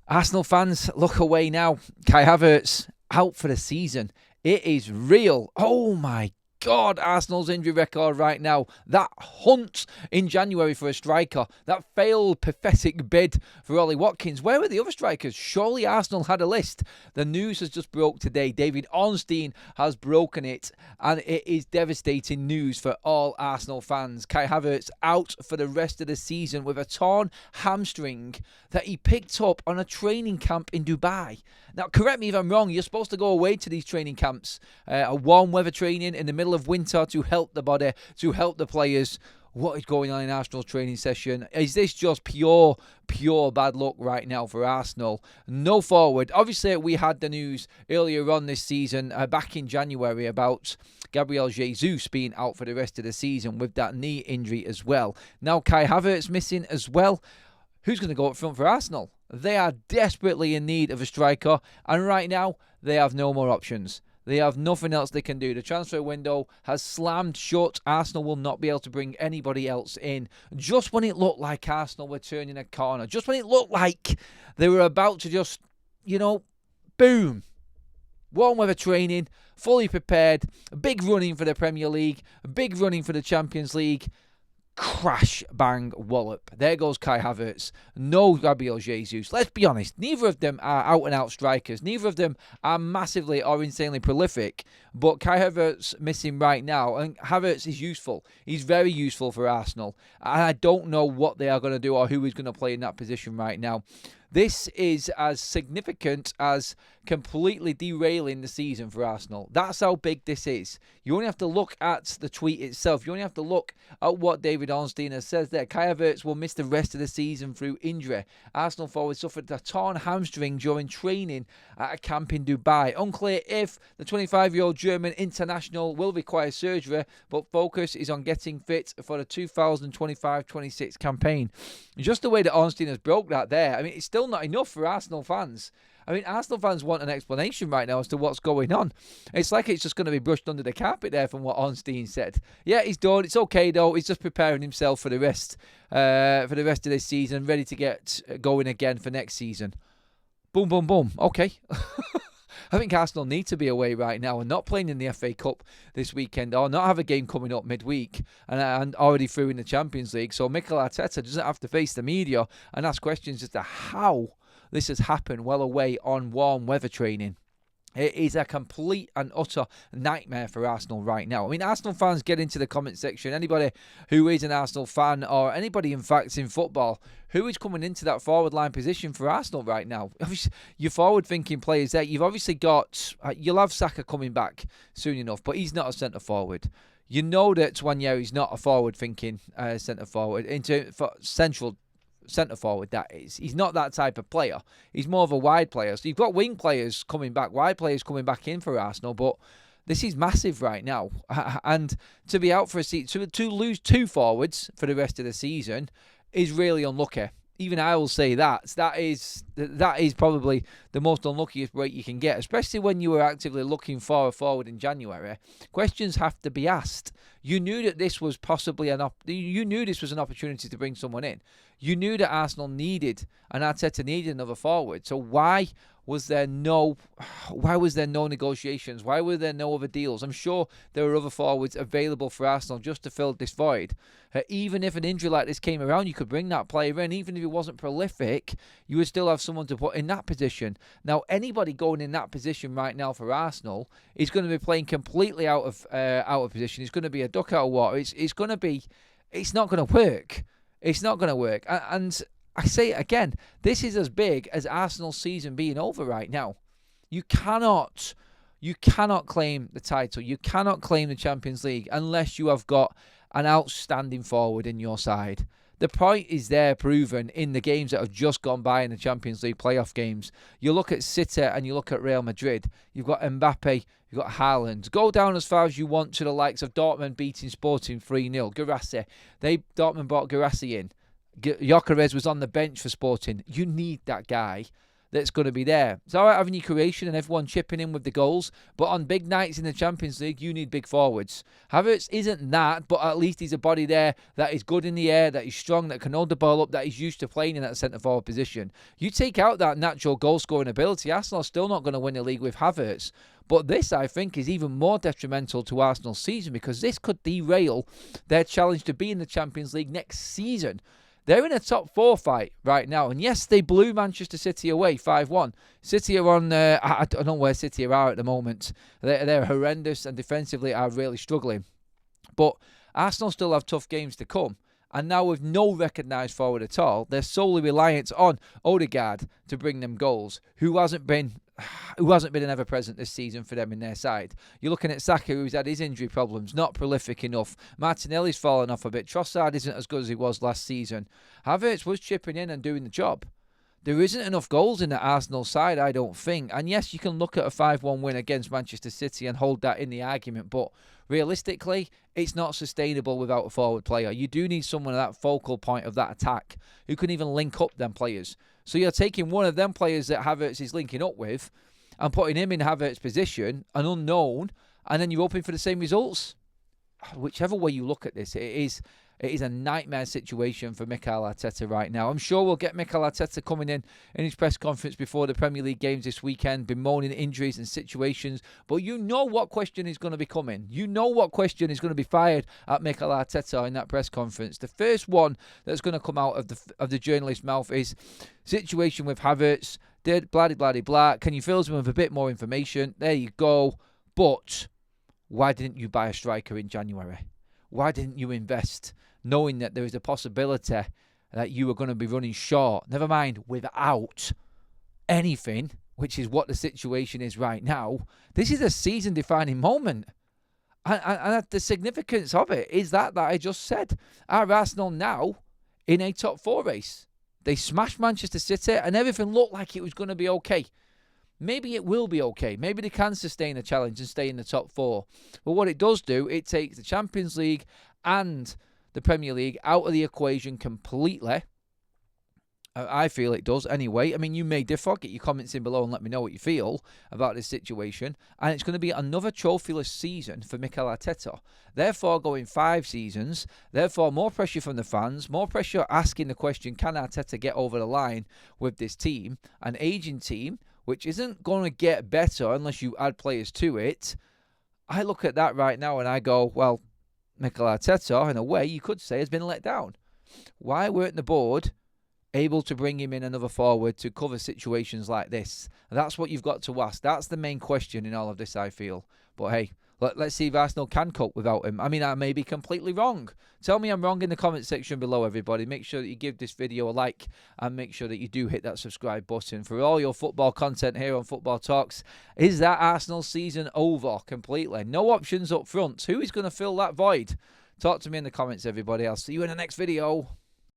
Arsenal fans, look away now. Kai Havertz out for the season. It is real. Oh my God, Arsenal's injury record right now. That hunt in January for a striker. That failed, pathetic bid for Ollie Watkins. Where were the other strikers? Surely Arsenal had a list. The news has just broke today. David Ornstein has broken it, and it is devastating news for all Arsenal fans. Kai Havertz out for the rest of the season with a torn hamstring that he picked up on a training camp in Dubai. Now, correct me if I'm wrong, you're supposed to go away to these training camps, a warm weather training in the middle of winter to help the body, to help the players. What is going on in Arsenal's training session? Is this just pure bad luck right now for Arsenal? No forward. Obviously, we had the news earlier on this season, back in January, about Gabriel Jesus being out for the rest of the season with that knee injury as well. Now, Kai Havertz missing as well. Who's going to go up front for Arsenal? They are desperately in need of a striker, and right now, they have no more options. They have nothing else they can do. The transfer window has slammed shut. Arsenal will not be able to bring anybody else in. Just when it looked like Arsenal were turning a corner, just when it looked like they were about to just, boom. Warm weather training, fully prepared, big running for the Premier League, big running for the Champions League. Crash, bang, wallop. There goes Kai Havertz. No Gabriel Jesus. Let's be honest, neither of them are out-and-out strikers. Neither of them are massively or insanely prolific. But Kai Havertz missing right now, and Havertz is useful. He's very useful for Arsenal. And I don't know what they are going to do or who is going to play in that position right now. This is as significant as completely derailing the season for Arsenal. That's how big this is. You only have to look at the tweet itself. You only have to look at what David Ornstein has said there. Kai Havertz will miss the rest of the season through injury. Arsenal forward suffered a torn hamstring during training at a camp in Dubai. Unclear if the 25-year-old German international will require surgery, but focus is on getting fit for the 2025-26 campaign. Just the way that Ornstein has broke that there, it's still not enough for Arsenal fans. Arsenal fans want an explanation right now as to what's going on. It's like it's just going to be brushed under the carpet there from what Ornstein said. Yeah, he's done. It's okay, though. He's just preparing himself for the rest of this season, ready to get going again for next season. Boom, boom, boom. Okay. I think Arsenal need to be away right now and not playing in the FA Cup this weekend, or not have a game coming up midweek and already through in the Champions League. So Mikel Arteta doesn't have to face the media and ask questions as to how this has happened while away on warm weather training. It is a complete and utter nightmare for Arsenal right now. Arsenal fans, get into the comment section. Anybody who is an Arsenal fan, or anybody, in fact, in football, who is coming into that forward line position for Arsenal right now? Obviously, your forward-thinking players there. You've obviously got... you'll have Saka coming back soon enough, but he's not a centre-forward. You know that Twanyeri's not a forward-thinking centre-forward. For central centre forward, that is. He's not that type of player. He's more of a wide player. So you've got wing players coming back, wide players coming back in for Arsenal, but this is massive right now. And to be out for a season, to lose two forwards for the rest of the season is really unlucky. Even I will say that. That is probably the most unluckiest break you can get, especially when you were actively looking for a forward in January. Questions have to be asked. You knew that this was possibly an opportunity to bring someone in. You knew that Arsenal needed, and Arteta needed, another forward. So why was there no negotiations? Why were there no other deals? I'm sure there were other forwards available for Arsenal just to fill this void. Even if an injury like this came around, you could bring that player in. Even if he wasn't prolific, you would still have someone to put in that position. Now, anybody going in that position right now for Arsenal is going to be playing completely out of position. It's going to be a duck out of water. It's not going to work. It's not going to work. And I say it again, this is as big as Arsenal's season being over right now. You cannot claim the title. You cannot claim the Champions League unless you have got an outstanding forward in your side. The point is there proven in the games that have just gone by in the Champions League playoff games. You look at City and you look at Real Madrid. You've got Mbappe, you've got Haaland. Go down as far as you want to the likes of Dortmund beating Sporting 3-0. Guirassy. Dortmund brought Guirassy in. Gyökeres was on the bench for Sporting. You need that guy. that's going to be there. It's all right having your creation and everyone chipping in with the goals, but on big nights in the Champions League, you need big forwards. Havertz isn't that, but at least he's a body there that is good in the air, that is strong, that can hold the ball up, that is used to playing in that centre-forward position. You take out that natural goal-scoring ability, Arsenal's still not going to win the league with Havertz. But this, I think, is even more detrimental to Arsenal's season because this could derail their challenge to be in the Champions League next season. They're in a top 4 fight right now. And yes, they blew Manchester City away 5-1. City are on, I don't know where City are at the moment. They're horrendous and defensively are really struggling. But Arsenal still have tough games to come. And now with no recognised forward at all, they're solely reliant on Odegaard to bring them goals, who hasn't been an ever-present this season for them in their side. You're looking at Saka, who's had his injury problems, not prolific enough. Martinelli's fallen off a bit. Trossard isn't as good as he was last season. Havertz was chipping in and doing the job. There isn't enough goals in the Arsenal side, I don't think. And yes, you can look at a 5-1 win against Manchester City and hold that in the argument, but realistically, it's not sustainable without a forward player. You do need someone at that focal point of that attack who can even link up them players. So you're taking one of them players that Havertz is linking up with and putting him in Havertz's position, an unknown, and then you're hoping for the same results. Whichever way you look at this, it is a nightmare situation for Mikel Arteta right now. I'm sure we'll get Mikel Arteta coming in his press conference before the Premier League games this weekend, bemoaning injuries and situations. But you know what question is going to be coming. You know what question is going to be fired at Mikel Arteta in that press conference. The first one that's going to come out of the journalist's mouth is situation with Havertz. Did blah blah blah blah. Can you fill us in with a bit more information? There you go. But why didn't you buy a striker in January? Why didn't you invest, knowing that there is a possibility that you were going to be running short? Never mind without anything, which is what the situation is right now. This is a season-defining moment. And the significance of it is that I just said. Are Arsenal now in a top 4 race? They smashed Manchester City and everything looked like it was going to be okay. Maybe it will be okay. Maybe they can sustain the challenge and stay in the top 4. But what it does do, it takes the Champions League and the Premier League out of the equation completely. I feel it does anyway. I mean, you may differ. Get your comments in below and let me know what you feel about this situation. And it's going to be another trophyless season for Mikel Arteta. Therefore, going 5 seasons. Therefore, more pressure from the fans. More pressure asking the question, can Arteta get over the line with this team? An aging team, which isn't going to get better unless you add players to it. I look at that right now and I go, well, Mikel Arteta, in a way, you could say, has been let down. Why weren't the board able to bring him in another forward to cover situations like this? That's what you've got to ask. That's the main question in all of this, I feel. But hey, let's see if Arsenal can cope without him. I mean, I may be completely wrong. Tell me I'm wrong in the comment section below, everybody. Make sure that you give this video a like and make sure that you do hit that subscribe button for all your football content here on Football Talks. Is that Arsenal season over completely? No options up front. Who is going to fill that void? Talk to me in the comments, everybody. I'll see you in the next video.